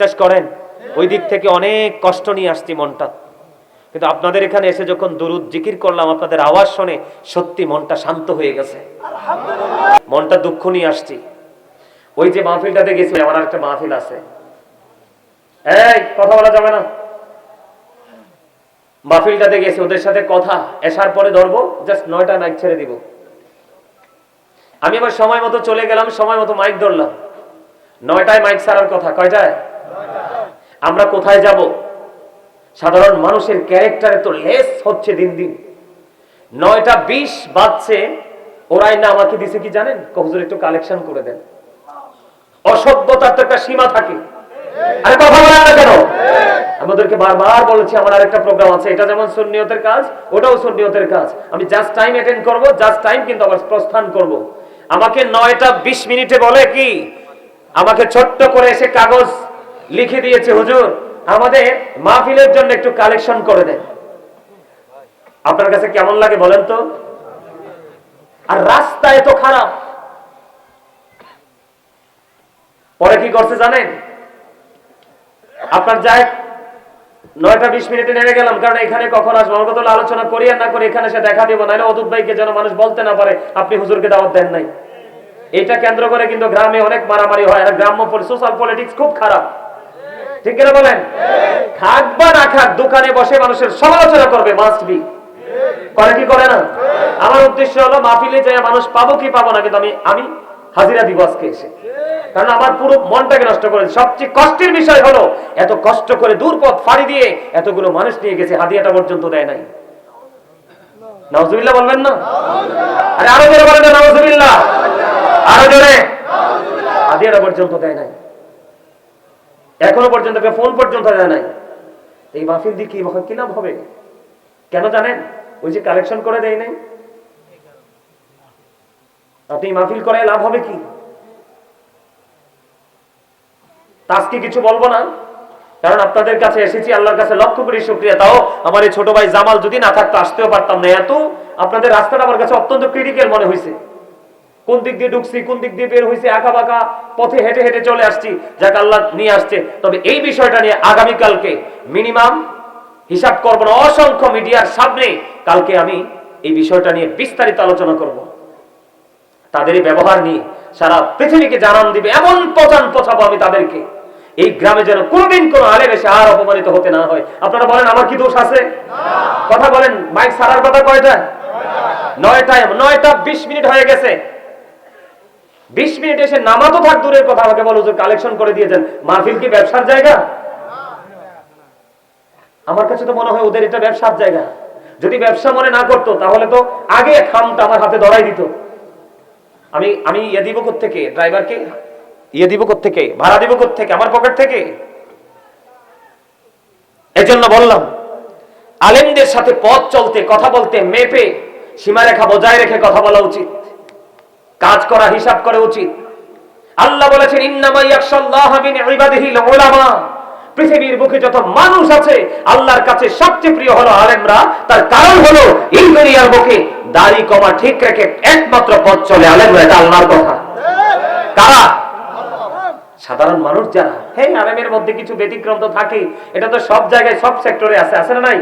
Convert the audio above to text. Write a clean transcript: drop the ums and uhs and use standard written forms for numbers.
বিশ্বাস করেন ওই দিক থেকে অনেক কষ্ট নিয়ে আসছি মনটা, কিন্তু আপনাদের এখানে এসে যখন দুরুদ জিকির করলাম, আপনাদের আওয়াজ শুনে সত্যি মনটা শান্ত হয়ে গেছে। মনটা দুঃখ নিয়ে আসছি। ওই যে মাহফিলটাতে গেছি, আমার একটা মাহফিল আছে, এই কথা বলা যাবে না। মাহফিলটাতে গেছি, ওদের সাথে কথা এসার পরে ধরবো, জাস্ট 9টা মাইক ছেড়ে দিব। আমি আবার সময় মতো চলে গেলাম, সময় মতো মাইক ধরলাম। 9টায় মাইক ছাড়ার কথা, কয়টায়? আমরা কোথায় যাব? সাধারণ মানুষের ক্যারেক্টারে তো লেস হচ্ছে দিন দিন। 9টা 20 বাজছে, ওরাই না আমাকে দিছে কি জানেন? হুজুর একটু কালেকশন করে দেন। অসভ্যতার তো একটা সীমা থাকে। আরে কথা বলেন না কেন? আমাদেরকে বারবার বলেছি আমার আরেকটা প্রোগ্রাম আছে, এটা যেমন সুন্নিয়তের কাজ, ওটাও সুন্নিয়তের কাজ। আমি জাস্ট টাইম অ্যাটেন্ড করব, জাস্ট টাইম কিন্তু আবার প্রস্থান করব। আমাকে 9টা 20 বলে কি, আমাকে ছোট্ট করে এসে কাগজ লিখে দিয়েছে, হুজুর আমাদের মাহফিলের জন্য একটু কালেকশন করে দেন। আপনার কাছে কেমন লাগে বলেন তো? আর রাস্তা এত খারাপ। পরে কি করছে জানেন? আপনার যাই 9টা 20 নেমে গেলাম, কারণ এখানে কখন আসবো আমার কথা আলোচনা করি আর না করে এখানে সে দেখা দিব, নাহলে অদূত ভাইকে যেন মানুষ বলতে না পারে আপনি হুজুরকে দাওয়াত দেন নাই। এটা কেন্দ্র করে কিন্তু গ্রামে অনেক মারামারি হয়, আর গ্রাম্য সোশ্যাল পলিটিক্স খুব খারাপ। ঠিক কিনা বলেন? খাক বা না খাক, দোকানে বসে মানুষের সমালোচনা করবে, মাস্ট বি। করে কি করে না? আমার উদ্দেশ্য হলো মাহফিলে যায় মানুষ পাবো কি পাবো না, কিন্তু আমি হাজিরা দিব আজকে এসে, কারণ আমার পুরো মনটাকে নষ্ট করে। সবচেয়ে কষ্টের বিষয় হলো এত কষ্ট করে দূর পথ ফাড়ি দিয়ে এতগুলো মানুষ নিয়ে গেছে, হাদিয়াটা পর্যন্ত দেয় নাই। নাউজুবিল্লাহ বলবেন না? আরে আরো জোরে বলেন না নাউজুবিল্লাহ, আরো জোরে। হাদিয়াটা পর্যন্ত দেয় নাই, এখনো পর্যন্ত ফোন পর্যন্ত দেয় নাই। এই মাহফিল দিয়ে কি লাভ হবে? কেন জানেন? ওই যে কালেকশন করে দেয় নাই। আপনি মাহফিল করে লাভ হবে কি? আজকে কিছু বলবো না, কারণ আপনাদের কাছে এসেছি, আল্লাহর কাছে লক্ষ কোটি শুকরিয়া। তাও আমার এই ছোট ভাই জামাল যদি না থাকতো আসতেও পারতাম না। এত আপনাদের রাস্তাটা আমার কাছে অত্যন্ত ক্রিটিক্যাল মনে হয়েছে। কোন দিক দিয়ে ঢুকছি, কোন দিক দিয়ে বের হয়েছে, আঁকা বাঁকা পথে হেঁটে হেঁটে চলে আসছি, যাক আল্লাহ নিয়ে আসছে। তবে এই বিষয়টা নিয়ে আগামীকালকে মিনিমাম হিসাব করবো না, অসংখ্য মিডিয়ার সামনে কালকে আমি এই বিষয়টা নিয়ে বিস্তারিত আলোচনা করব। তাদের এই ব্যবহার নিয়ে সারা পৃথিবীকে জানান দিবে, এমন পচান পচাবো আমি তাদেরকে। এই গ্রামে যেন কোনদিন কোন আলেম এসে আর অপমানিত হতে না হয়। আপনারা বলেন আমার কি দোষ আছে? কথা বলেন। মাইক ছাড়ার কথা কয়টায়? 9টা 20 হয়ে গেছে। 20 এসে নামাজও থাক দূরের কথা, আমাকে বলো যে কালেকশন করে দিয়েছেন। মাহফিল কি ব্যবসার জায়গা? আমার কাছে তো মনে হয় ওদের এটা ব্যবসার জায়গা। যদি ব্যবসা মনে না করতো তাহলে তো আগে খামটা আমার হাতে ধরাই দিত। আমি ইয়ে দিব কোত্থেকে? ড্রাইভারকে ইয়ে দিব কোত্থেকে? ভাড়া দিব কোত্থেকে? আমার পকেট থেকে। এজন্য বললাম আলেমদের সাথে পথ চলতে, কথা বলতে মেপে সীমারেখা বজায় রেখে কথা বলা উচিত, কাজ করা হিসাব করে উচিত। আল্লাহ বলেছেন ইন্নামা ইয়াখশাল্লাহা মিন ইবাদিহিল উলামা। পৃথিবীর বুকে যত মানুষ আছে আল্লাহর কাছে সবচেয়ে প্রিয় হলো আলেমরা। তার কারণ হলো এই দুনিয়ার বুকে দাড়ি কমা ঠিক রেখে একমাত্র পথ চলে আলেমরা। এটা আল্লাহর কথা। কারা? সাধারণ মানুষ যারা। হ্যাঁ, আলেমের মধ্যে কিছু ব্যতিক্রম তো থাকে, এটা তো সব জায়গায় সব সেক্টরে আছে, আছে না নাই?